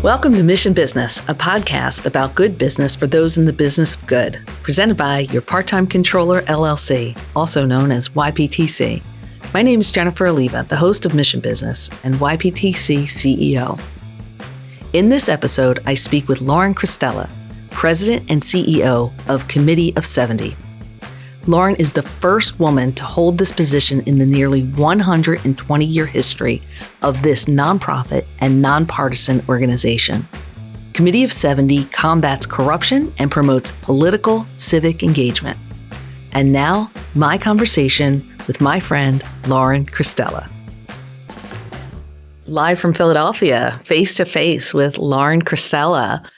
Welcome to Mission Business, a podcast about good business for those in the business of good, presented by your Part-Time Controller, LLC, also known as YPTC. My name is Jennifer Alleva, the host of Mission Business and YPTC CEO. In this episode, I speak with Lauren Cristella, President and CEO of Committee of 70. Lauren is the first woman to hold this position in the nearly 120-year history of this nonprofit and nonpartisan organization. Committee of 70 combats corruption and promotes political civic engagement. And now, my conversation with my friend, Lauren Cristella. Live from Philadelphia, face-to-face with Lauren Cristella.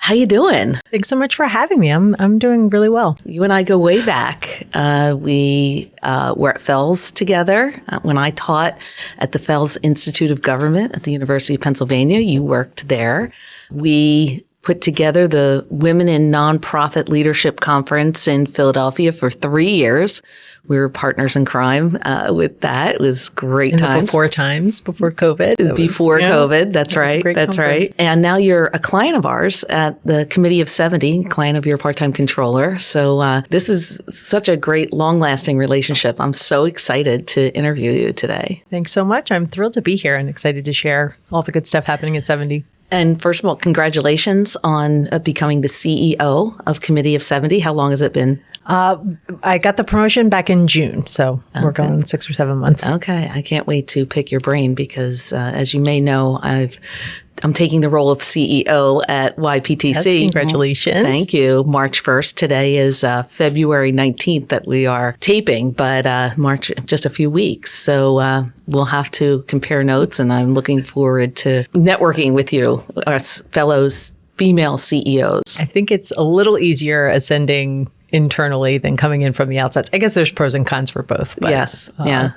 How you doing? Thanks so much for having me. I'm doing really well. You and I go way back. We were at Fells together when I taught at the Fells Institute of Government at the University of Pennsylvania. You worked there. We put together the Women in Nonprofit Leadership Conference in Philadelphia for 3 years. We were partners in crime with that. It was great times. Before COVID. COVID. That's right. That's right. And now you're a client of ours at the Committee of 70, client of your part-time controller. So this is such a great, long-lasting relationship. I'm so excited to interview you today. Thanks so much. I'm thrilled to be here and excited to share all the good stuff happening at 70. And first of all, congratulations on becoming the CEO of Committee of 70. How long has it been? I got the promotion back in June, so we're going on 6 or 7 months. Okay. I can't wait to pick your brain because, as you may know, I'm taking the role of CEO at YPTC. Yes, congratulations. Thank you. March 1st. Today is February 19th that we are taping, but March, just a few weeks. So we'll have to compare notes, and I'm looking forward to networking with you, us fellow female CEOs. I think it's a little easier ascending internally than coming in from the outside. I guess there's pros and cons for both. But, yes. Yeah.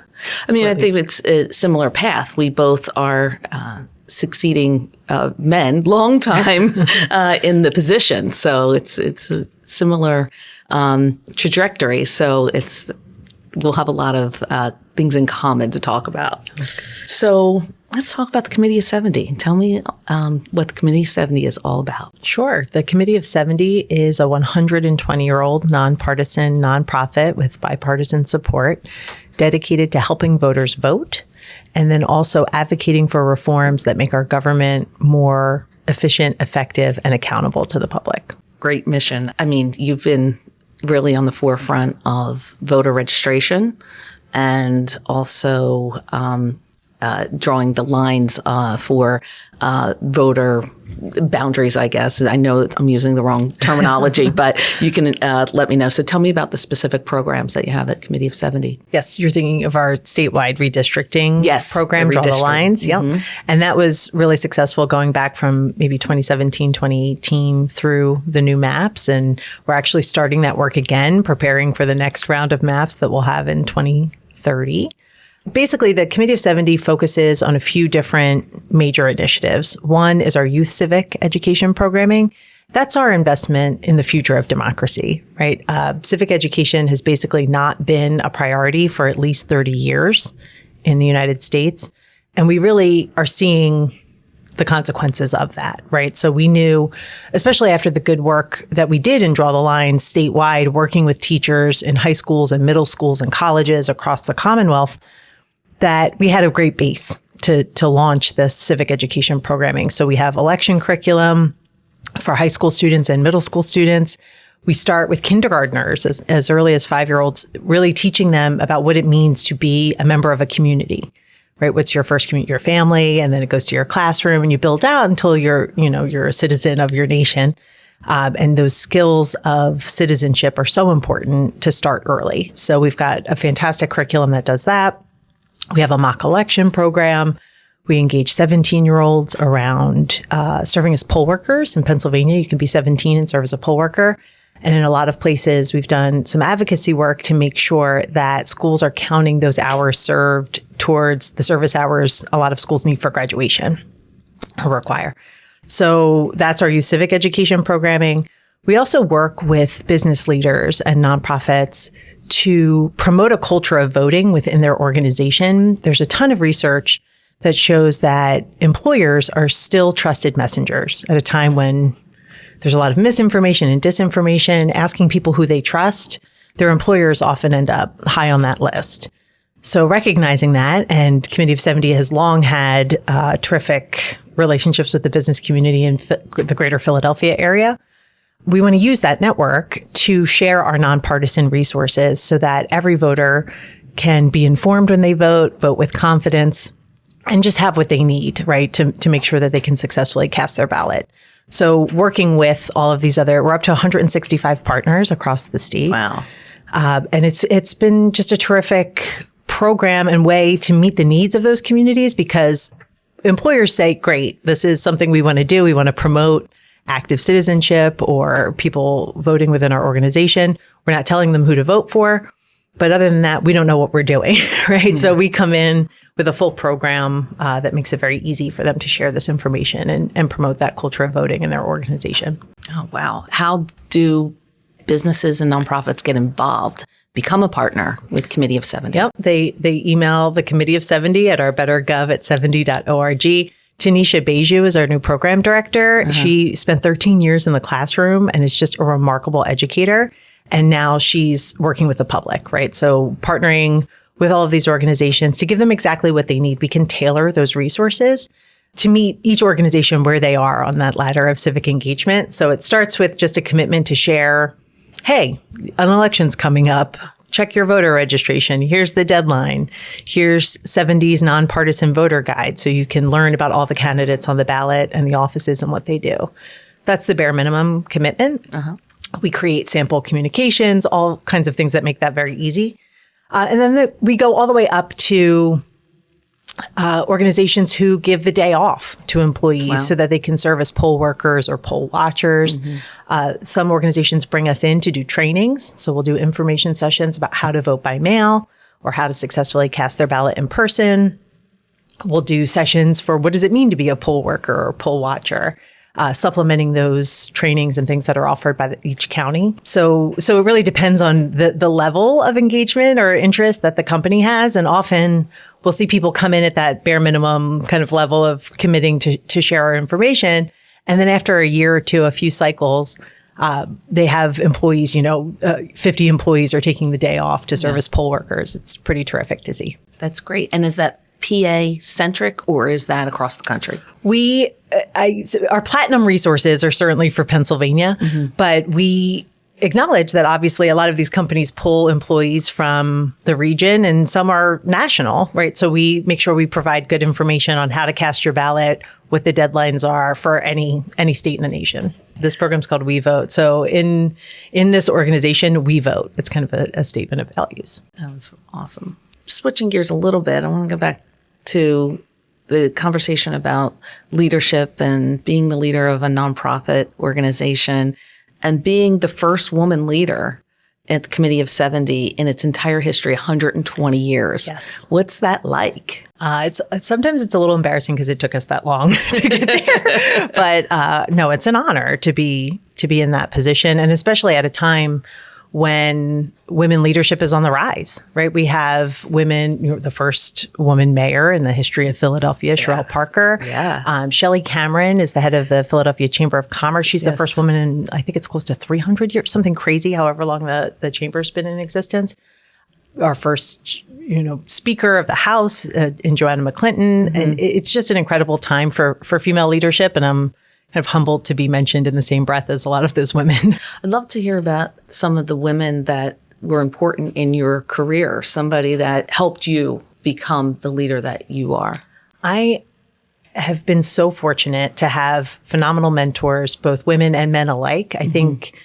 I mean, I think it's a similar path. We both are succeeding men, long time in the position. So it's a similar trajectory. So we'll have a lot of things in common to talk about. So let's talk about the Committee of 70. Tell me what the Committee of 70 is all about. Sure. The Committee of 70 is a 120-year-old nonpartisan nonprofit with bipartisan support dedicated to helping voters vote and then also advocating for reforms that make our government more efficient, effective, and accountable to the public. Great mission. I mean, you've been really on the forefront of voter registration and also drawing the lines for voter boundaries, I guess. I know I'm using the wrong terminology, but you can let me know. So tell me about the specific programs that you have at Committee of 70. Yes, you're thinking of our statewide redistricting program, Draw the Lines. Mm-hmm. Yep. And that was really successful going back from maybe 2017, 2018 through the new maps. And we're actually starting that work again, preparing for the next round of maps that we'll have in 2030. Basically, the Committee of 70 focuses on a few different major initiatives. One is our youth civic education programming. That's our investment in the future of democracy, right? Civic education has basically not been a priority for at least 30 years in the United States. And we really are seeing the consequences of that, right? So we knew, especially after the good work that we did in Draw the Lines statewide, working with teachers in high schools and middle schools and colleges across the Commonwealth, that we had a great base to launch this civic education programming. So we have election curriculum for high school students and middle school students. We start with kindergartners as early as 5-year-olds, really teaching them about what it means to be a member of a community, right? What's your first community? Your family, and then it goes to your classroom, and you build out until you're a citizen of your nation. And those skills of citizenship are so important to start early. So we've got a fantastic curriculum that does that. We have a mock election program. We engage 17-year-olds around serving as poll workers. In Pennsylvania, you can be 17 and serve as a poll worker. And in a lot of places, we've done some advocacy work to make sure that schools are counting those hours served towards the service hours a lot of schools need for graduation or require. So that's our youth civic education programming. We also work with business leaders and nonprofits to promote a culture of voting within their organization. There's a ton of research that shows that employers are still trusted messengers at a time when there's a lot of misinformation and disinformation. Asking people who they trust, their employers often end up high on that list. So recognizing that, and Committee of 70 has long had terrific relationships with the business community in the greater Philadelphia area, we want to use that network to share our nonpartisan resources so that every voter can be informed when they vote with confidence, and just have what they need, right, to make sure that they can successfully cast their ballot. So working with all of these we're up to 165 partners across the state. Wow. And it's been just a terrific program and way to meet the needs of those communities, because employers say, great, this is something we want to do. We want to promote active citizenship or people voting within our organization. We're not telling them who to vote for. But other than that, we don't know what we're doing, right? So we come in with a full program that makes it very easy for them to share this information and promote that culture of voting in their organization. Oh, wow. How do businesses and nonprofits get involved, become a partner with Committee of 70? Yep. They email the Committee of 70 at our bettergov@70.org. Tanisha Beju is our new program director. She spent 13 years in the classroom and is just a remarkable educator. And now she's working with the public, right? So partnering with all of these organizations to give them exactly what they need. We can tailor those resources to meet each organization where they are on that ladder of civic engagement. So it starts with just a commitment to share, hey, an election's coming up. Check your voter registration. Here's the deadline. Here's 70's nonpartisan voter guide. So you can learn about all the candidates on the ballot and the offices and what they do. That's the bare minimum commitment. We create sample communications, all kinds of things that make that very easy. And then we go all the way up to organizations who give the day off to employees so that they can serve as poll workers or poll watchers. Some organizations bring us in to do trainings. So we'll do information sessions about how to vote by mail or how to successfully cast their ballot in person. We'll do sessions for what does it mean to be a poll worker or poll watcher, supplementing those trainings and things that are offered by each county. So it really depends on the level of engagement or interest that the company has. And often we'll see people come in at that bare minimum kind of level of committing to share our information. And then after a year or two, a few cycles, they have employees, 50 employees are taking the day off to serve as poll workers. It's pretty terrific to see. That's great. And is that PA centric or is that across the country? Our platinum resources are certainly for Pennsylvania, but we acknowledge that obviously a lot of these companies pull employees from the region and some are national, right? So we make sure we provide good information on how to cast your ballot, what the deadlines are for any state in the nation. This program's called We Vote. So in this organization, we vote. It's kind of a statement of values. Oh, that's awesome. Switching gears a little bit, I want to go back to the conversation about leadership and being the leader of a nonprofit organization and being the first woman leader at the Committee of 70 in its entire history, 120 years. Yes. What's that like? Sometimes it's a little embarrassing because it took us that long to get there. But no, it's an honor to be in that position, and especially at a time when women leadership is on the rise, right? We have women, the first woman mayor in the history of Philadelphia, Sherelle Parker. Yeah. Shelley Cameron is the head of the Philadelphia Chamber of Commerce. She's the first woman in, I think it's close to 300 years, something crazy, however long the chamber's been in existence. Our first, Speaker of the House in Joanna McClinton. And it's just an incredible time for female leadership. And I'm kind of humbled to be mentioned in the same breath as a lot of those women. I'd love to hear about some of the women that were important in your career, somebody that helped you become the leader that you are. I have been so fortunate to have phenomenal mentors, both women and men alike. I think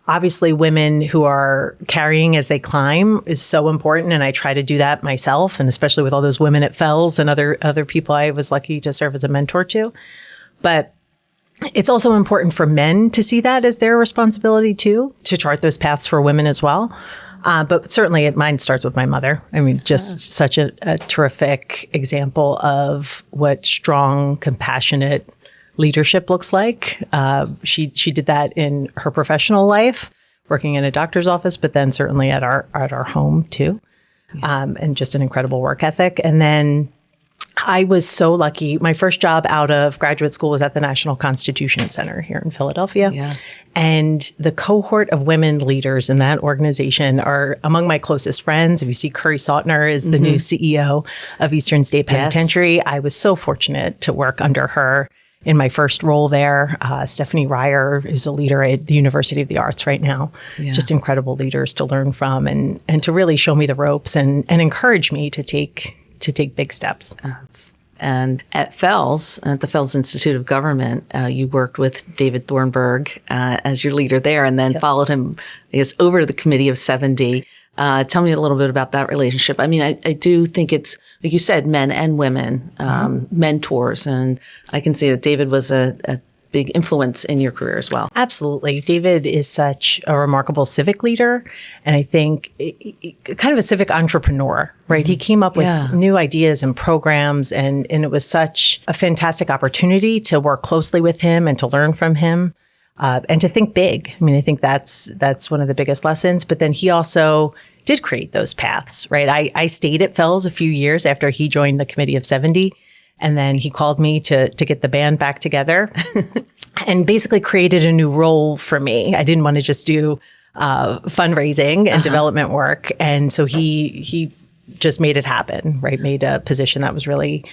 obviously women who are carrying as they climb is so important. And I try to do that myself, and especially with all those women at Fells and other people I was lucky to serve as a mentor to. But it's also important for men to see that as their responsibility too, to chart those paths for women as well. But certainly mine starts with my mother. I mean, just such a terrific example of what strong, compassionate leadership looks like. She did that in her professional life, working in a doctor's office, but then certainly at our home too. And just an incredible work ethic. And then I was so lucky. My first job out of graduate school was at the National Constitution Center here in Philadelphia. Yeah. And the cohort of women leaders in that organization are among my closest friends. If you see, Curry Sautner is the new CEO of Eastern State Penitentiary. Yes. I was so fortunate to work under her in my first role there. Stephanie Ryer, who's a leader at the University of the Arts right now. Yeah. Just incredible leaders to learn from and to really show me the ropes and encourage me to take big steps. And at Fells, at the Fells Institute of Government, you worked with David Thornburg as your leader there, and then followed him, I guess, over to the Committee of 70. Tell me a little bit about that relationship. I mean, I do think it's, like you said, men and women, mentors, and I can see that David was a big influence in your career as well. Absolutely. David is such a remarkable civic leader, and I think kind of a civic entrepreneur, right? He came up with new ideas and programs, and it was such a fantastic opportunity to work closely with him and to learn from him, and to think big. I mean, I think that's one of the biggest lessons. But then he also did create those paths, right? I stayed at Fells a few years after he joined the Committee of 70. And then he called me to get the band back together and basically created a new role for me. I didn't want to just do fundraising and development work. And so he just made it happen, right? Made a position that was really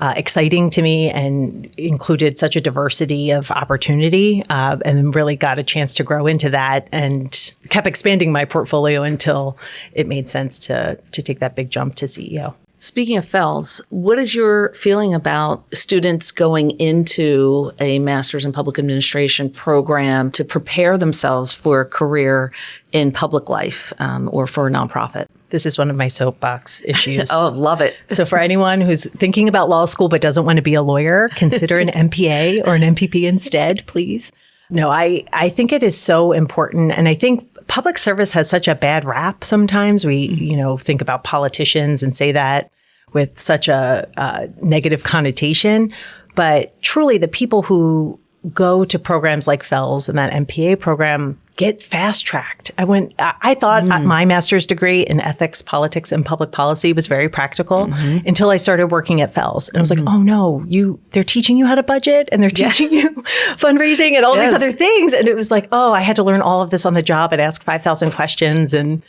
exciting to me and included such a diversity of opportunity, and then really got a chance to grow into that and kept expanding my portfolio until it made sense to take that big jump to CEO. Speaking of Fells, what is your feeling about students going into a master's in public administration program to prepare themselves for a career in public life or for a nonprofit? This is one of my soapbox issues. Oh, love it. So for anyone who's thinking about law school but doesn't want to be a lawyer, consider an MPA or an MPP instead, please. No, I think it is so important. And I think public service has such a bad rap sometimes. We, think about politicians and say that with such a negative connotation. But truly, the people who go to programs like Fells and that MPA program get fast-tracked. I thought my master's degree in ethics, politics, and public policy was very practical until I started working at Fells. And I was like, oh no, they're teaching you how to budget and they're teaching you fundraising and all these other things. And it was like, oh, I had to learn all of this on the job and ask 5,000 questions. And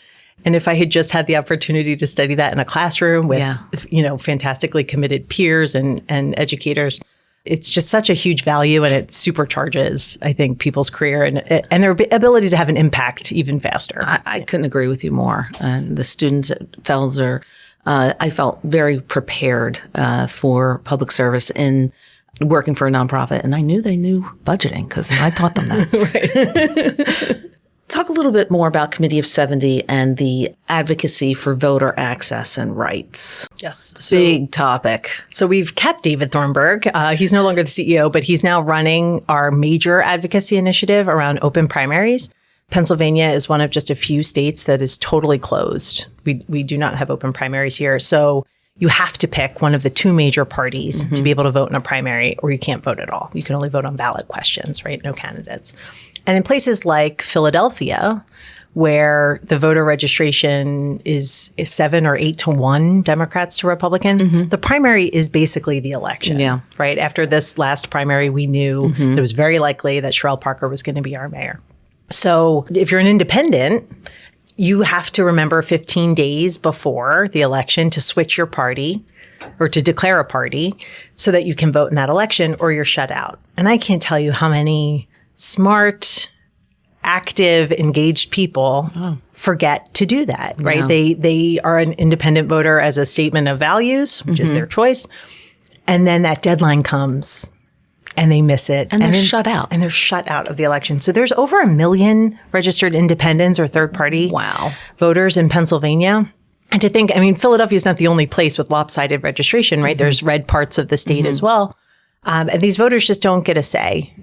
if I had just had the opportunity to study that in a classroom with, fantastically committed peers and educators, it's just such a huge value, and it supercharges, I think, people's career and their ability to have an impact even faster. I couldn't agree with you more. The students at Fells I felt very prepared for public service in working for a nonprofit, and I knew they knew budgeting because I taught them that. Talk a little bit more about Committee of 70 and the advocacy for voter access and rights. Yes. Big topic. So we've kept David Thornburg. He's no longer the CEO, but he's now running our major advocacy initiative around open primaries. Pennsylvania is one of just a few states that is totally closed. We do not have open primaries here. So you have to pick one of the two major parties to be able to vote in a primary, or you can't vote at all. You can only vote on ballot questions, right? No candidates. And in places like Philadelphia, where the voter registration is 7 or 8 to 1 Democrats to Republican, the primary is basically the election. Yeah. Right? After this last primary, we knew it was very likely that Sherrell Parker was going to be our mayor. So if you're an independent, you have to remember 15 days before the election to switch your party or to declare a party so that you can vote in that election, or you're shut out. And I can't tell you how many smart, active, engaged people forget to do that, right? Yeah. They are an independent voter as a statement of values, which is their choice. And then that deadline comes and they miss it. And they're shut out. And they're shut out of the election. So there's over 1 million registered independents or third-party voters in Pennsylvania. And to think, Philadelphia is not the only place with lopsided registration, right? There's red parts of the state as well. And these voters just don't get a say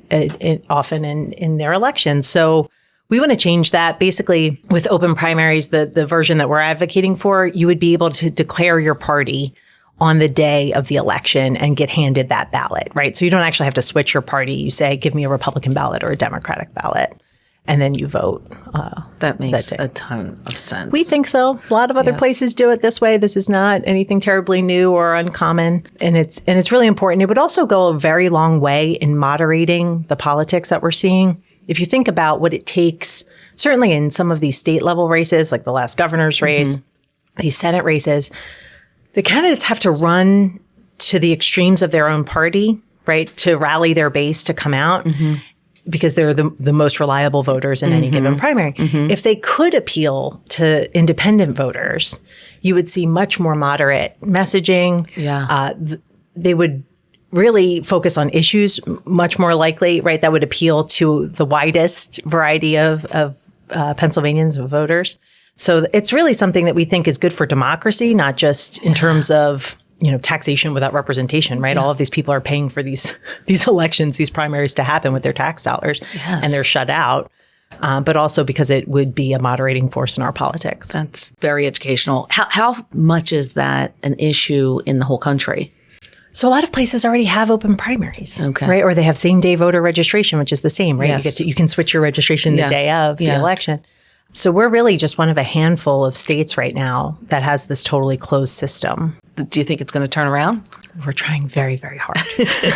often in their elections. So we want to change that. Basically, with open primaries, the version that we're advocating for, you would be able to declare your party on the day of the election and get handed that ballot, right? So you don't actually have to switch your party. You say, give me a Republican ballot or a Democratic ballot. and then you vote. That makes a ton of sense. We think so. A lot of other places do it this way. This is not anything terribly new or uncommon. And it's really important. It would also go a very long way in moderating the politics that we're seeing. If you think about what it takes, certainly in some of these state level races, like the last governor's race, these Senate races, the candidates have to run to the extremes of their own party, right, to rally their base to come out. Because they're the most reliable voters in any given primary. If they could appeal to independent voters, you would see much more moderate messaging. They would really focus on issues much more likely, right, that would appeal to the widest variety of Pennsylvanians and voters. So it's really something that we think is good for democracy, not just in terms of taxation without representation, right? All of these people are paying for these elections, these primaries to happen with their tax dollars, and they're shut out. But also because it would be a moderating force in our politics. That's very educational. How much is that an issue in the whole country? So a lot of places already have open primaries, right? Or they have same day voter registration, which is the same, right? You can switch your registration the day of the election. So we're really just one of a handful of states right now that has this totally closed system. Do you think it's going to turn around? We're trying very, very hard.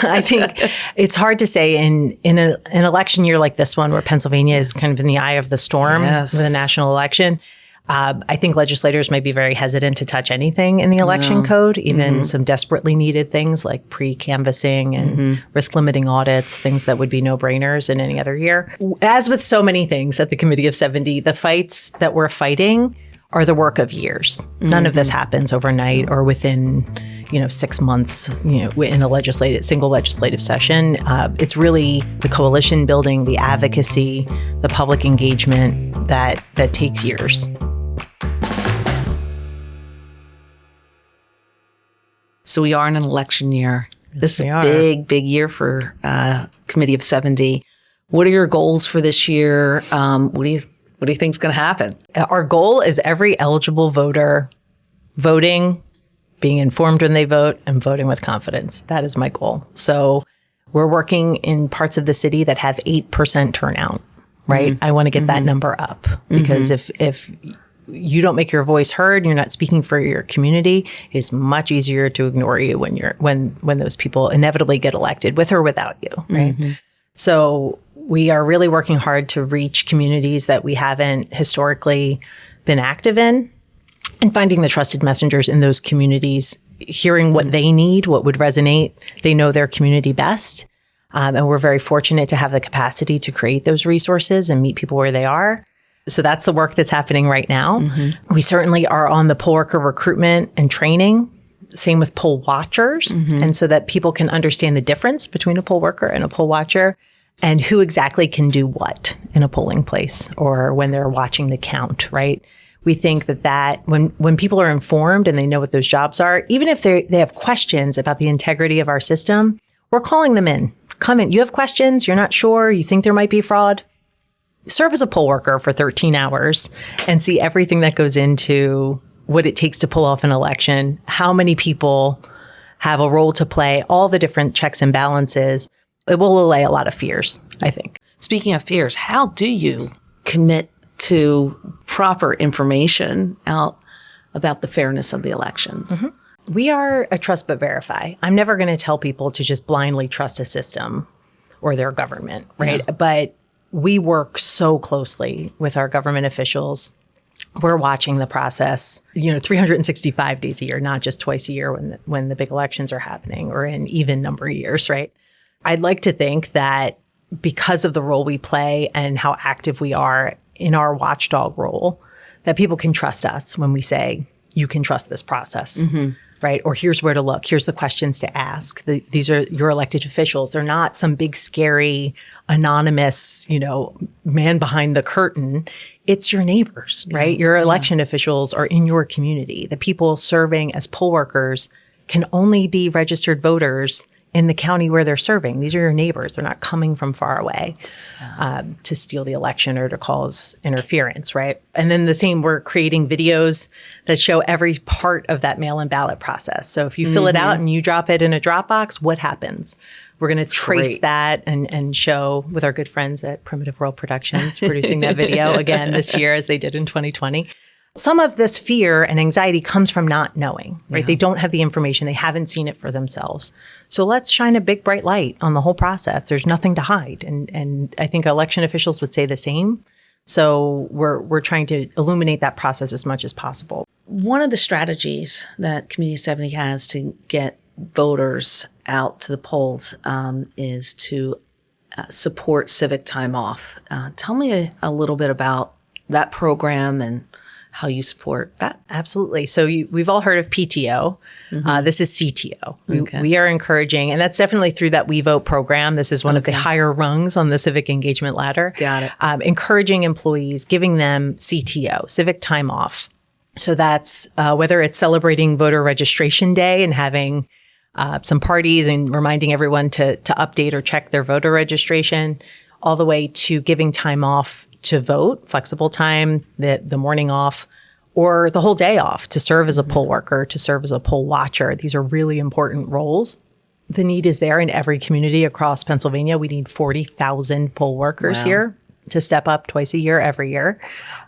I think it's hard to say in an election year like this one, where Pennsylvania is kind of in the eye of the storm with a national election. I think legislators might be very hesitant to touch anything in the election code, even some desperately needed things like pre-canvassing and risk-limiting audits, things that would be no-brainers in any other year. As with so many things at the Committee of 70, the fights that we're fighting are the work of years. None of this happens overnight or within 6 months, in a single legislative session. It's really the coalition building, the advocacy, the public engagement that takes years. So we are in an election year. This is a big year for Committee of 70. What are your goals for this year? What do you think is going to happen? Our goal is every eligible voter voting, being informed when they vote, and voting with confidence. That is my goal. So we're working in parts of the city that have 8% turnout, right? I want to get that number up because if you don't make your voice heard, you're not speaking for your community, it's much easier to ignore you when those people inevitably get elected, with or without you, right? So we are really working hard to reach communities that we haven't historically been active in, and finding the trusted messengers in those communities, hearing what they need, what would resonate. They know their community best. And we're very fortunate to have the capacity to create those resources and meet people where they are. So that's the work that's happening right now. We certainly are on the poll worker recruitment and training. Same with poll watchers. And so that people can understand the difference between a poll worker and a poll watcher, and who exactly can do what in a polling place or when they're watching the count, right? We think that when people are informed and they know what those jobs are, even if they have questions about the integrity of our system, we're calling them in. Come in. You have questions. You're not sure. You think there might be fraud. Serve as a poll worker for 13 hours and see everything that goes into what it takes to pull off an election, how many people have a role to play, all the different checks and balances. It will allay a lot of fears, I think. Speaking of fears, how do you commit to proper information out about the fairness of the elections? We are a trust but verify. I'm never going to tell people to just blindly trust a system or their government, right? But we work so closely with our government officials. We're watching the process, 365 days a year, not just twice a year when the big elections are happening, or in even number of years, right? I'd like to think that because of the role we play and how active we are in our watchdog role, that people can trust us when we say, you can trust this process, right? Or here's where to look. Here's the questions to ask. These are your elected officials. They're not some big, scary, anonymous, man behind the curtain. It's your neighbors, right? Your election officials are in your community. The people serving as poll workers can only be registered voters in the county where they're serving. These are your neighbors. They're not coming from far away to steal the election or to cause interference, right? And then the same, we're creating videos that show every part of that mail-in ballot process. So if you fill it out and you drop it in a Dropbox, what happens? We're going to trace Great. that and show with our good friends at Primitive World Productions, producing that video again this year as they did in 2020. Some of this fear and anxiety comes from not knowing, right? Yeah. They don't have the information. They haven't seen it for themselves. So let's shine a big, bright light on the whole process. There's nothing to hide. And I think election officials would say the same. So we're trying to illuminate that process as much as possible. One of the strategies that Community 70 has to get voters out to the polls is to support civic time off. Tell me a little bit about that program and how you support that. Absolutely. So we've all heard of PTO. This is CTO. Okay. We are encouraging, and that's definitely through that We Vote program. This is one of the higher rungs on the civic engagement ladder. Got it. Encouraging employees, giving them CTO, civic time off. So that's whether it's celebrating voter registration day and having some parties and reminding everyone to update or check their voter registration, all the way to giving time off to vote, flexible time, the morning off, or the whole day off to serve as a poll worker, to serve as a poll watcher. These are really important roles. The need is there in every community across Pennsylvania. We need 40,000 poll workers here to step up twice a year, every year.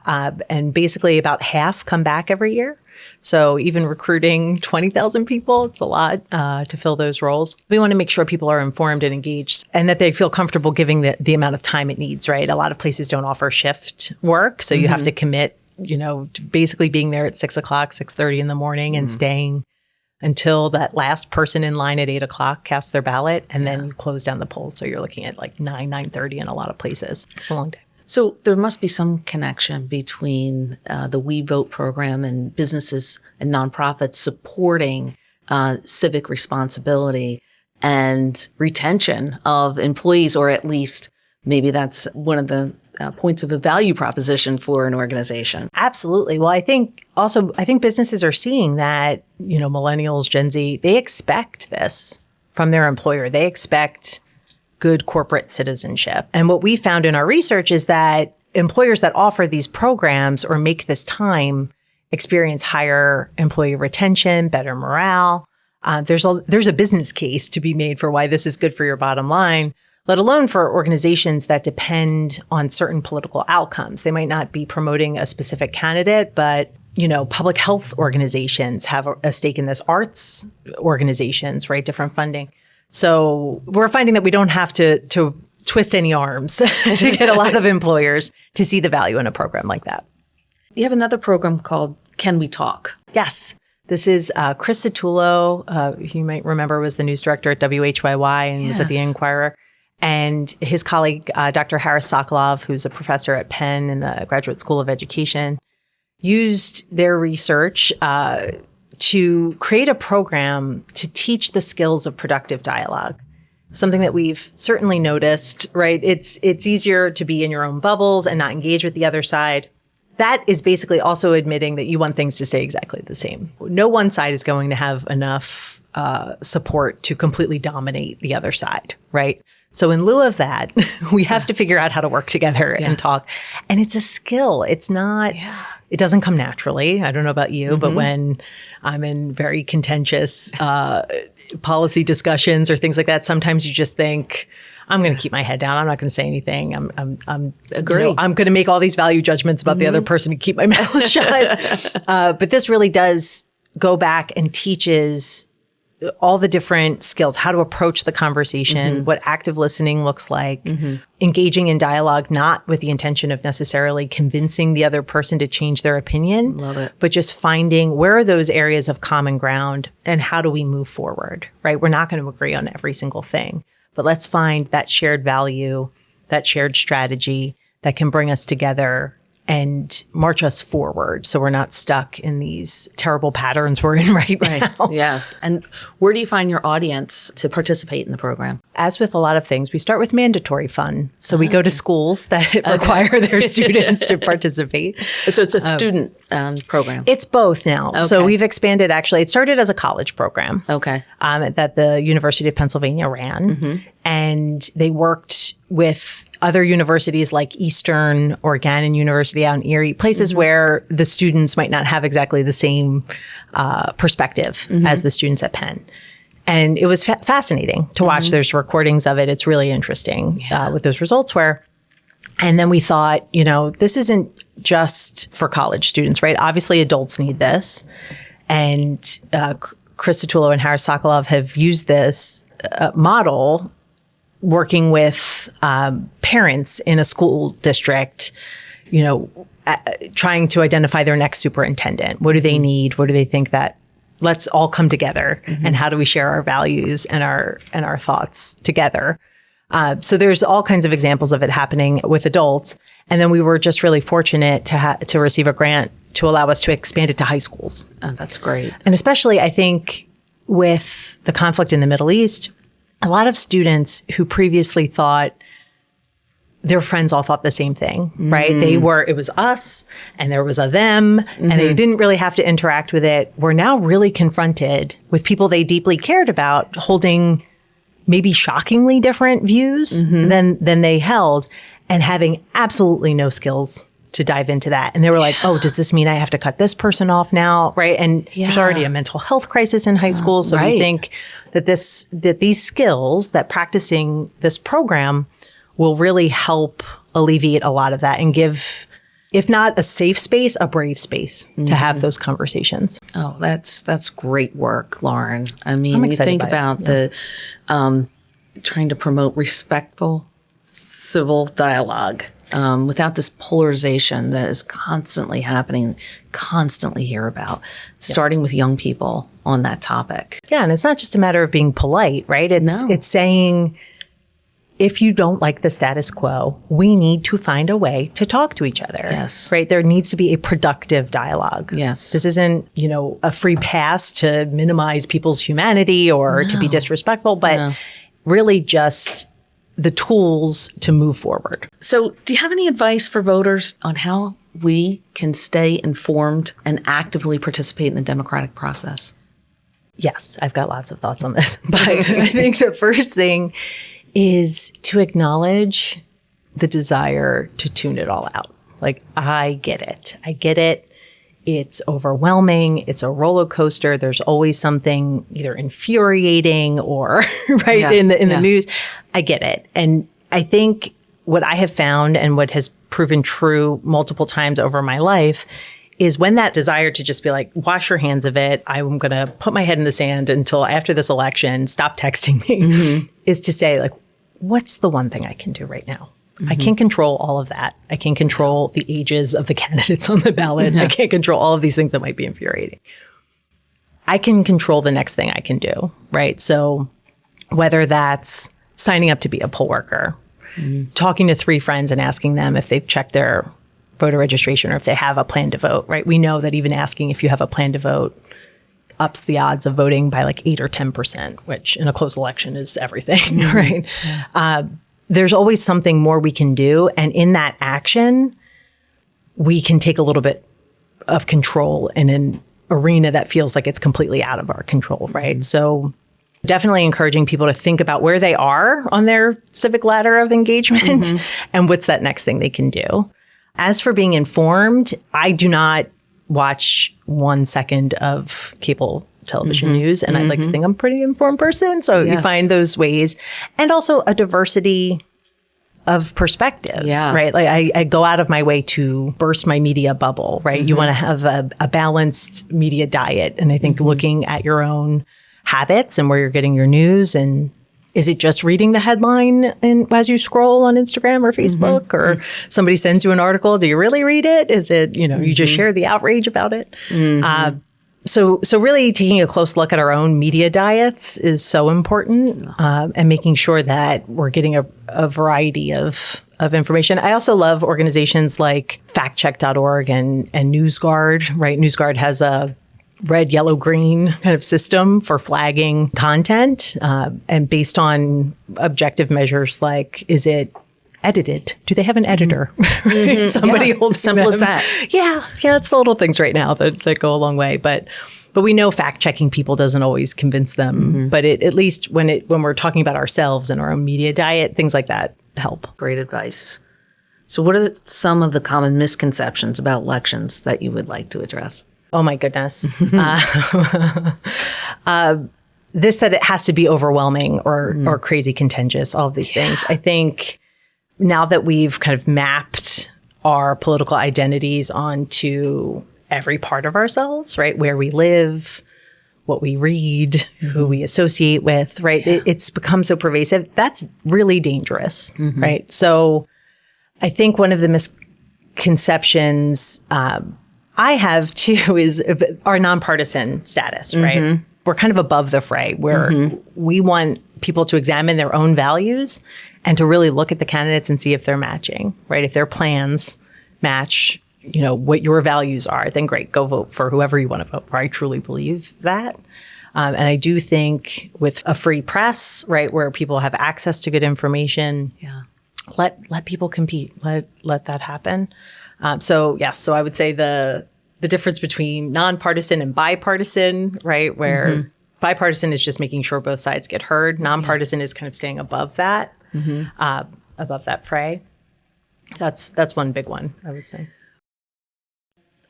And basically about half come back every year. So even recruiting 20,000 people, it's a lot to fill those roles. We want to make sure people are informed and engaged and that they feel comfortable giving the amount of time it needs, right? A lot of places don't offer shift work. So you have to commit, to basically being there at 6 o'clock, 6:30 in the morning and staying until that last person in line at 8 o'clock casts their ballot. And then you close down the polls. So you're looking at like 9:30 in a lot of places. It's a long day. So there must be some connection between the We Vote program and businesses and nonprofits supporting civic responsibility and retention of employees, or at least maybe that's one of the points of the value proposition for an organization. Absolutely. Well, I think businesses are seeing that, millennials, Gen Z, they expect this from their employer. They expect good corporate citizenship. And what we found in our research is that employers that offer these programs or make this time experience higher employee retention, better morale. There's a business case to be made for why this is good for your bottom line, let alone for organizations that depend on certain political outcomes. They might not be promoting a specific candidate, but public health organizations have a stake in this, arts organizations, right? Different funding. So we're finding that we don't have to twist any arms to get a lot of employers to see the value in a program like that. You have another program called Can We Talk? Yes. This is Chris Satullo, who you might remember was the news director at WHYY and was at the Inquirer. And his colleague, Dr. Harris Sokolov, who's a professor at Penn in the Graduate School of Education, used their research to create a program to teach the skills of productive dialogue. Something that we've certainly noticed, right? It's easier to be in your own bubbles and not engage with the other side. That is basically also admitting that you want things to stay exactly the same. No one side is going to have enough support to completely dominate the other side, right? So in lieu of that, we have to figure out how to work together and talk. And it's a skill. It's not, it doesn't come naturally. I don't know about you, but when I'm in very contentious policy discussions or things like that, sometimes you just think, I'm going to keep my head down. I'm not going to say anything. I'm Agree. I'm going to make all these value judgments about the other person and keep my mouth shut. But this really does go back and teaches all the different skills, how to approach the conversation, what active listening looks like, engaging in dialogue, not with the intention of necessarily convincing the other person to change their opinion, Love it. but just finding where are those areas of common ground and how do we move forward, right? We're not going to agree on every single thing, but let's find that shared value, that shared strategy that can bring us together and march us forward so we're not stuck in these terrible patterns we're in right now. Yes. And where do you find your audience to participate in the program? As with a lot of things, we start with mandatory fun. So we go to schools that require their students to participate. So it's a student program. It's both now. So we've expanded, actually. It started as a college program. Okay. That the University of Pennsylvania ran. And they worked with other universities like Eastern or Gannon University out in Erie, places where the students might not have exactly the same perspective as the students at Penn. And it was fascinating to watch. There's recordings of it. It's really interesting what those results were. And then we thought, this isn't just for college students, right? Obviously, adults need this. And Cristella and Harris Sokolov have used this model working with parents in a school district, trying to identify their next superintendent. What do they need? What do they think that let's all come together and how do we share our values and our thoughts together? So there's all kinds of examples of it happening with adults. And then we were just really fortunate to receive a grant to allow us to expand it to high schools. Oh, that's great. And especially, I think, with the conflict in the Middle East, a lot of students who previously thought their friends all thought the same thing, right? It was us and there was a them and they didn't really have to interact with it. Were now really confronted with people they deeply cared about holding maybe shockingly different views than they held and having absolutely no skills to dive into that. And they were like, oh, does this mean I have to cut this person off now? Right. And there's already a mental health crisis in high school. So we think that these skills, that practicing this program will really help alleviate a lot of that and give, if not a safe space, a brave space to have those conversations. Oh, that's great work, Lauren. I mean, you think about the trying to promote respectful, civil dialogue without this polarization that is constantly happening, constantly hear about, starting with young people on that topic. Yeah, and it's not just a matter of being polite, right? It's saying, if you don't like the status quo, we need to find a way to talk to each other. Yes. Right? There needs to be a productive dialogue. Yes. This isn't, a free pass to minimize people's humanity or to be disrespectful, but really just the tools to move forward. So do you have any advice for voters on how we can stay informed and actively participate in the democratic process? Yes, I've got lots of thoughts on this. But I think the first thing is to acknowledge the desire to tune it all out. Like, I get it. It's overwhelming. It's a roller coaster. There's always something either infuriating or in the news. I get it. And I think what I have found and what has proven true multiple times over my life is when that desire to just be like, wash your hands of it. I'm going to put my head in the sand until after this election, stop texting me, is to say, like, what's the one thing I can do right now? I can't control all of that. I can't control the ages of the candidates on the ballot. I can't control all of these things that might be infuriating. I can control the next thing I can do, right? So whether that's signing up to be a poll worker, talking to 3 friends and asking them if they've checked their voter registration or if they have a plan to vote, right? We know that even asking if you have a plan to vote ups the odds of voting by like 8 or 10%, which in a close election is everything, right? Yeah. There's always something more we can do. And in that action, we can take a little bit of control in an arena that feels like it's completely out of our control, right? So definitely encouraging people to think about where they are on their civic ladder of engagement and what's that next thing they can do. As for being informed, I do not watch 1 second of cable television news. And I like to think I'm a pretty informed person. So you find those ways. And also a diversity of perspectives, right? Like I go out of my way to burst my media bubble, right? You want to have a balanced media diet. And I think looking at your own habits and where you're getting your news, and is it just reading the headline as you scroll on Instagram or Facebook, or somebody sends you an article? Do you really read it? Is it, you just share the outrage about it? So really taking a close look at our own media diets is so important, and making sure that we're getting a variety of information. I also love organizations like factcheck.org and NewsGuard, right? NewsGuard has a red, yellow, green kind of system for flagging content, and based on objective measures like, is it edited? Do they have an editor? Somebody holds simple as that. Yeah, it's the little things right now that go a long way. But we know fact checking people doesn't always convince them. But at least when we're talking about ourselves and our own media diet, things like that help. Great advice. So what are some of the common misconceptions about elections that you would like to address? Oh my goodness. that it has to be overwhelming or crazy contentious, all of these things. I think now that we've kind of mapped our political identities onto every part of ourselves, right? Where we live, what we read, who we associate with, right? It's become so pervasive. That's really dangerous, right? So I think one of the misconceptions I have too is our nonpartisan status, right? We're kind of above the fray where we want people to examine their own values and to really look at the candidates and see if they're matching, right? If their plans match, what your values are, then great, go vote for whoever you want to vote for. I truly believe that. And I do think with a free press, right, where people have access to good information, let people compete, let that happen. So I would say the difference between nonpartisan and bipartisan, right, where bipartisan is just making sure both sides get heard. Nonpartisan is kind of staying above that, above that fray. That's one big one, I would say.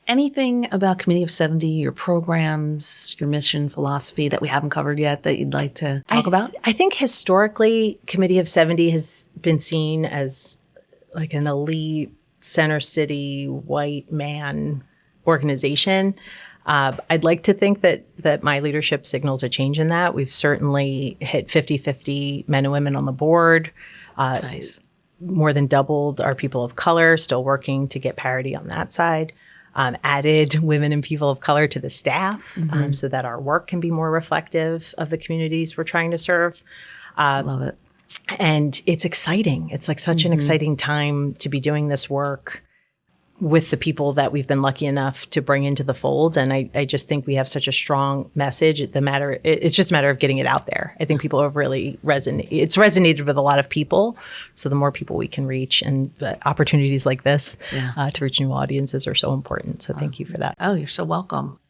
Anything about Committee of 70, your programs, your mission, philosophy that we haven't covered yet that you'd like to talk about? I think historically, Committee of 70 has been seen as like an elite center city white man organization. I'd like to think that my leadership signals a change in that. We've certainly hit 50-50 men and women on the board. Nice. More than doubled our people of color, still working to get parity on that side. Added women and people of color to the staff so that our work can be more reflective of the communities we're trying to serve. Love it. And it's exciting. It's like such an exciting time to be doing this work with the people that we've been lucky enough to bring into the fold. And I just think we have such a strong message. It's just a matter of getting it out there. I think people have really resonated with a lot of people. So the more people we can reach, and opportunities like this to reach new audiences are so important. So thank you for that. Oh, you're so welcome.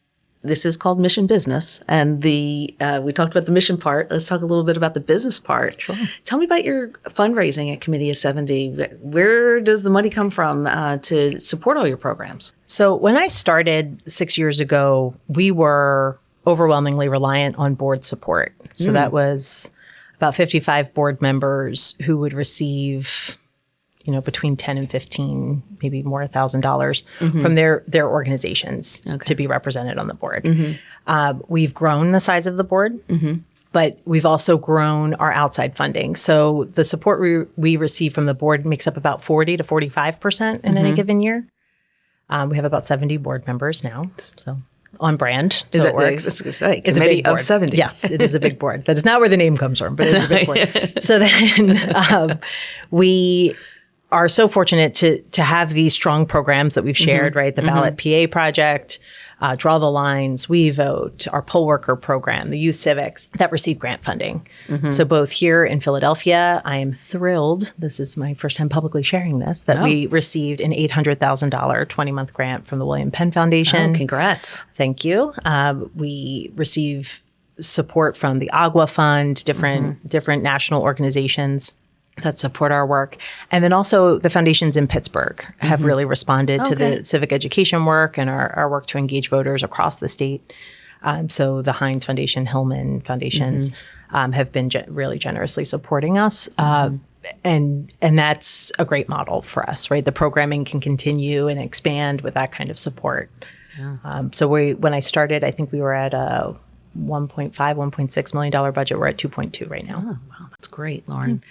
This is called Mission Business, and we talked about the mission part. Let's talk a little bit about the business part. Sure. Tell me about your fundraising at Committee of 70. Where does the money come from to support all your programs? So when I started 6 years ago, we were overwhelmingly reliant on board support. So that was about 55 board members who would receive between 10 and 15, maybe more $1,000 from their organizations to be represented on the board. We've grown the size of the board, but we've also grown our outside funding. So the support we receive from the board makes up about 40 to 45% in any given year. We have about 70 board members now, so on brand. So it works. It's a big board. Of 70. Yes, it is a big board. That is not where the name comes from, but it's a big board. So then we are so fortunate to have these strong programs that we've shared, right? The Ballot PA Project, Draw the Lines, We Vote, our poll worker program, the youth civics that receive grant funding. So both here in Philadelphia, I am thrilled, this is my first time publicly sharing this, that we received an $800,000 20-month grant from the William Penn Foundation. Oh, congrats. Thank you. We receive support from the Agua Fund, different national organizations that support our work. And then also the foundations in Pittsburgh have really responded to the civic education work and our work to engage voters across the state. So the Heinz Foundation, Hillman Foundations have been really generously supporting us. And that's a great model for us, right? The programming can continue and expand with that kind of support. So when I started, I think we were at a $1.6 million budget. We're at 2.2 right now. Oh, wow. That's great, Lauren.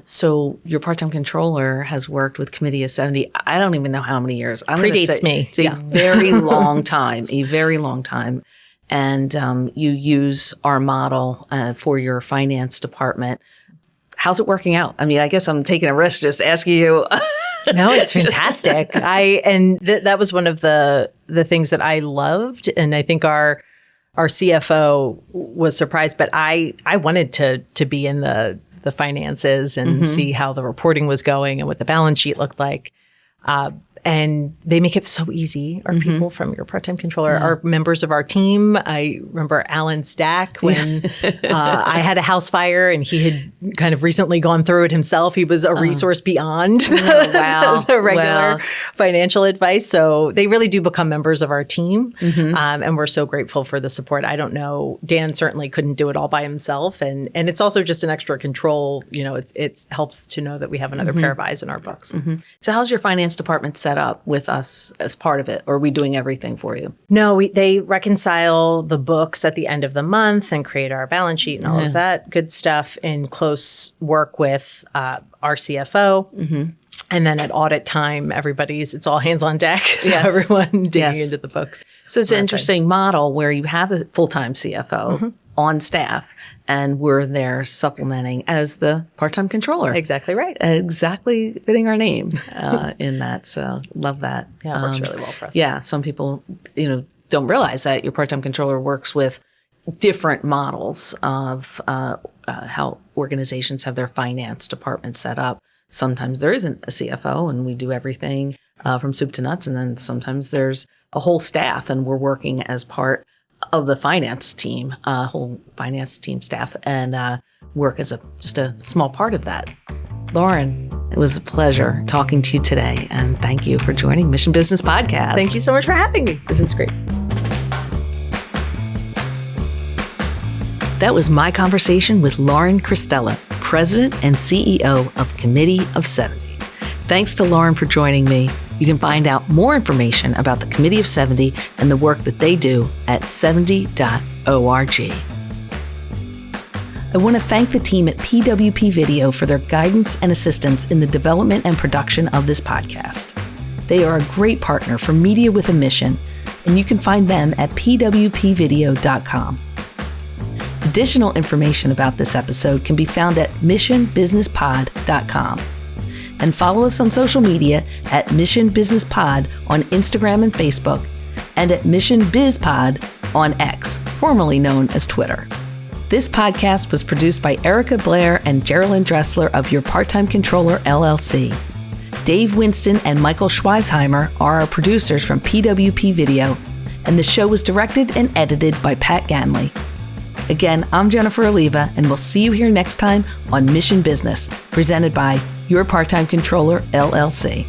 So your part-time controller has worked with Committee of 70. I don't even know how many years. Predates me. It's a very long time, And you use our model for your finance department. How's it working out? I mean, I guess I'm taking a risk just asking you. No, it's fantastic. That was one of the things that I loved. And I think our CFO was surprised, but I wanted to be in the finances and see how the reporting was going and what the balance sheet looked like. And they make it so easy. Our people from your part-time controller are members of our team. I remember Alan Stack when I had a house fire and he had kind of recently gone through it himself. He was a resource beyond the regular financial advice. So they really do become members of our team. And we're so grateful for the support. I don't know, Dan certainly couldn't do it all by himself. And it's also just an extra control. You know, it helps to know that we have another pair of eyes in our books. So how's your finance department set up with us as part of it? Or are we doing everything for you? No, they reconcile the books at the end of the month and create our balance sheet and all of that good stuff in close work with our CFO. And then at audit time, it's all hands on deck. So everyone digging into the books. So it's an interesting model where you have a full-time CFO on staff and we're there supplementing as the part-time controller. Exactly right. Exactly fitting our name in that. So love that. Yeah, it works really well for us. Yeah. Some people, don't realize that your part-time controller works with different models of how organizations have their finance department set up. Sometimes there isn't a CFO and we do everything from soup to nuts. And then sometimes there's a whole staff and we're working as part of the finance team, whole finance team staff, and work as just a small part of that. Lauren, it was a pleasure talking to you today. And thank you for joining Mission Business Podcast. Thank you so much for having me. This is great. That was my conversation with Lauren Cristella, President and CEO of Committee of 70. Thanks to Lauren for joining me. You can find out more information about the Committee of 70 and the work that they do at 70.org. I want to thank the team at PWP Video for their guidance and assistance in the development and production of this podcast. They are a great partner for Media with a Mission, and you can find them at pwpvideo.com. Additional information about this episode can be found at missionbusinesspod.com. And follow us on social media at Mission Business Pod on Instagram and Facebook, and at Mission Biz Pod on X, formerly known as Twitter. This podcast was produced by Erica Blair and Geraldine Dressler of Your Part-Time Controller, LLC. Dave Winston and Michael Schweisheimer are our producers from PWP Video, and the show was directed and edited by Pat Ganley. Again, I'm Jennifer Alleva, and we'll see you here next time on Mission Business, presented by Your Part-Time Controller, LLC.